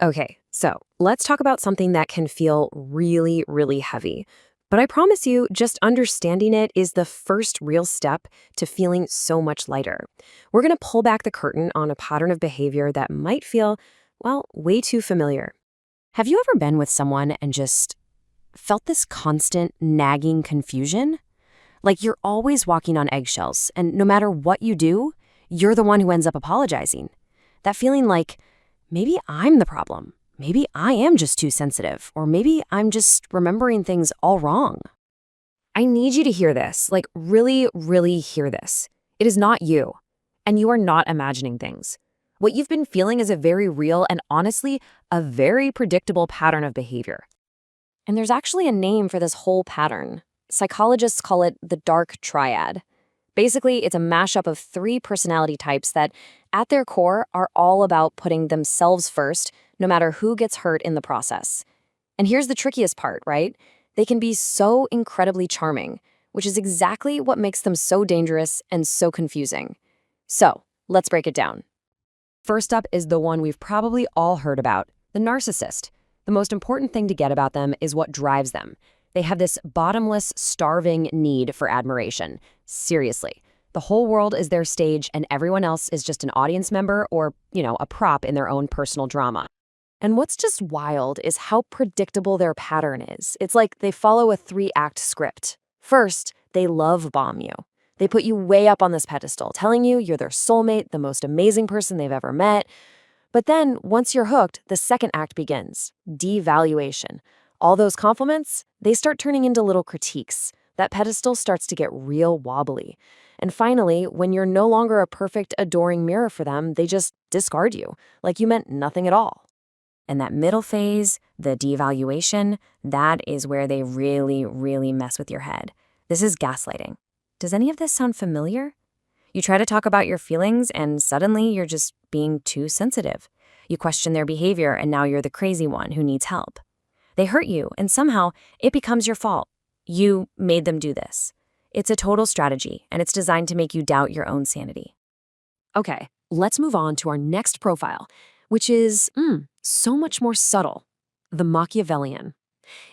Okay, so let's talk about something that can feel really, really heavy. But I promise you, just understanding it is the first real step to feeling so much lighter. We're going to pull back the curtain on a pattern of behavior that might feel, well, way too familiar. Have you ever been with someone and just felt this constant nagging confusion? Like you're always walking on eggshells, and no matter what you do, you're the one who ends up apologizing. That feeling like, maybe I'm the problem. Maybe I am just too sensitive, or maybe I'm just remembering things all wrong. I need you to hear this, like really, really hear this. It is not you, and you are not imagining things. What you've been feeling is a very real and honestly, a very predictable pattern of behavior. And there's actually a name for this whole pattern. Psychologists call it the Dark Triad. Basically, it's a mashup of three personality types that, at their core, are all about putting themselves first, no matter who gets hurt in the process. And here's the trickiest part, right? They can be so incredibly charming, which is exactly what makes them so dangerous and so confusing. So, let's break it down. First up is the one we've probably all heard about, the narcissist. The most important thing to get about them is what drives them. They have this bottomless, starving need for admiration. Seriously. The whole world is their stage and everyone else is just an audience member or, a prop in their own personal drama. And what's just wild is how predictable their pattern is. It's like they follow a 3-act script. First, they love bomb you. They put you way up on this pedestal, telling you you're their soulmate, the most amazing person they've ever met. But then, once you're hooked, the second act begins. Devaluation. All those compliments, they start turning into little critiques. That pedestal starts to get real wobbly. And finally, when you're no longer a perfect, adoring mirror for them, they just discard you, like you meant nothing at all. And that middle phase, the devaluation, that is where they really, really mess with your head. This is gaslighting. Does any of this sound familiar? You try to talk about your feelings and suddenly you're just being too sensitive. You question their behavior and now you're the crazy one who needs help. They hurt you and somehow it becomes your fault. You made them do this. It's a total strategy and it's designed to make you doubt your own sanity. Okay, let's move on to our next profile, which is so much more subtle, the Machiavellian.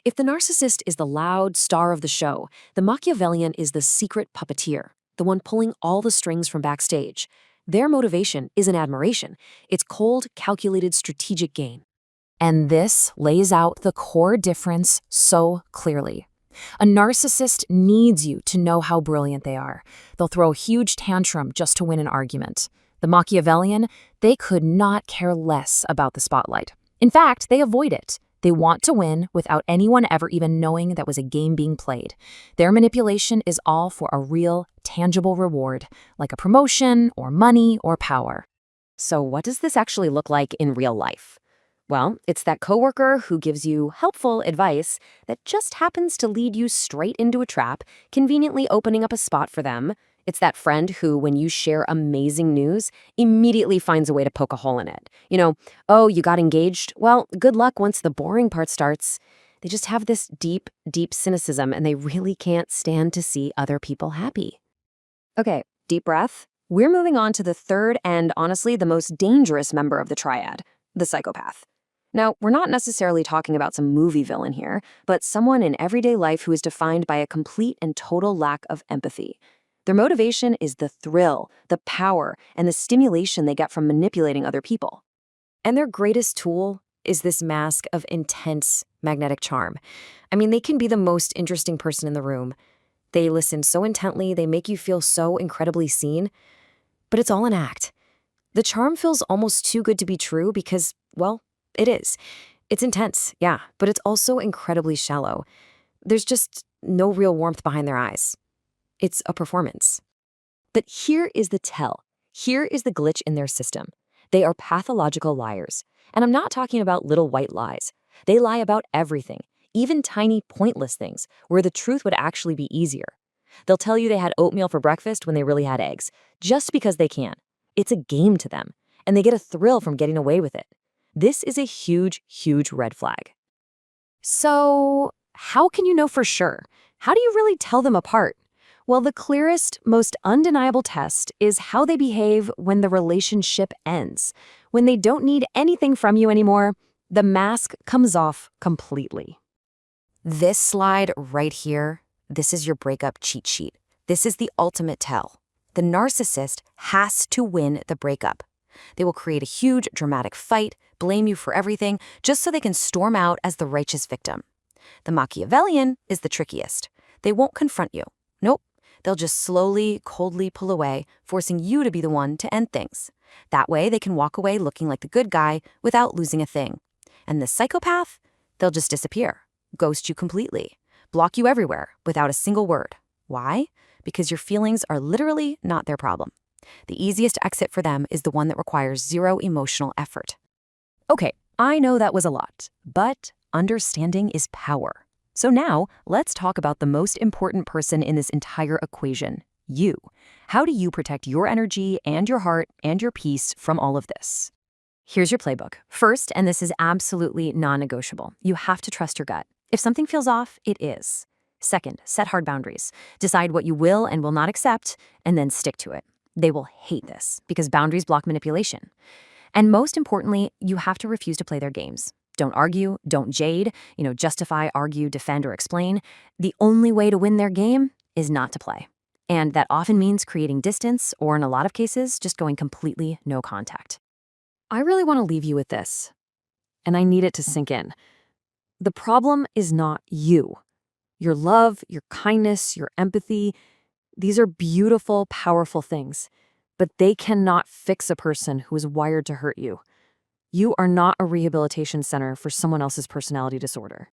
If the narcissist is the loud star of the show, the Machiavellian is the secret puppeteer, the one pulling all the strings from backstage. Their motivation isn't admiration. It's cold, calculated strategic gain. And this lays out the core difference so clearly. A narcissist needs you to know how brilliant they are. They'll throw a huge tantrum just to win an argument. The Machiavellian, they could not care less about the spotlight. In fact, they avoid it. They want to win without anyone ever even knowing that was a game being played. Their manipulation is all for a real, tangible reward, like a promotion or money or power. So what does this actually look like in real life? Well, it's that coworker who gives you helpful advice that just happens to lead you straight into a trap, conveniently opening up a spot for them. It's that friend who, when you share amazing news, immediately finds a way to poke a hole in it. Oh, you got engaged? Well, good luck once the boring part starts. They just have this deep, deep cynicism, and they really can't stand to see other people happy. Okay, deep breath. We're moving on to the third and, honestly, the most dangerous member of the triad, the psychopath. Now, we're not necessarily talking about some movie villain here, but someone in everyday life who is defined by a complete and total lack of empathy. Their motivation is the thrill, the power, and the stimulation they get from manipulating other people. And their greatest tool is this mask of intense magnetic charm. I mean, they can be the most interesting person in the room. They listen so intently, they make you feel so incredibly seen, but it's all an act. The charm feels almost too good to be true because, well, it is. It's intense, yeah, but it's also incredibly shallow. There's just no real warmth behind their eyes. It's a performance. But here is the tell. Here is the glitch in their system. They are pathological liars. And I'm not talking about little white lies. They lie about everything, even tiny pointless things, where the truth would actually be easier. They'll tell you they had oatmeal for breakfast when they really had eggs, just because they can. It's a game to them, and they get a thrill from getting away with it. This is a huge, huge red flag. So, how can you know for sure? How do you really tell them apart? Well, the clearest, most undeniable test is how they behave when the relationship ends. When they don't need anything from you anymore, The mask comes off completely. This slide right here, this is your breakup cheat sheet. This is the ultimate tell. The narcissist has to win the breakup. They will create a huge, dramatic fight, blame you for everything, just so they can storm out as the righteous victim. The Machiavellian is the trickiest. They won't confront you. Nope. They'll just slowly, coldly pull away, forcing you to be the one to end things. That way, they can walk away looking like the good guy without losing a thing. And the psychopath? They'll just disappear, ghost you completely, block you everywhere without a single word. Why? Because your feelings are literally not their problem. The easiest exit for them is the one that requires zero emotional effort. Okay, I know that was a lot, but understanding is power. So now, let's talk about the most important person in this entire equation, you. How do you protect your energy and your heart and your peace from all of this? Here's your playbook. First, and this is absolutely non-negotiable, you have to trust your gut. If something feels off, it is. Second, set hard boundaries. Decide what you will and will not accept, and then stick to it. They will hate this because boundaries block manipulation. And most importantly, you have to refuse to play their games. Don't argue, don't jade, justify, argue, defend, or explain. The only way to win their game is not to play. And that often means creating distance, or in a lot of cases, just going completely no contact. I really want to leave you with this, and I need it to sink in. The problem is not you. Your love, your kindness, your empathy, these are beautiful, powerful things, but they cannot fix a person who is wired to hurt you. You are not a rehabilitation center for someone else's personality disorder.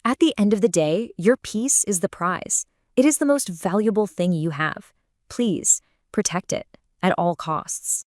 At the end of the day, your peace is the prize. It is the most valuable thing you have. Please protect it at all costs.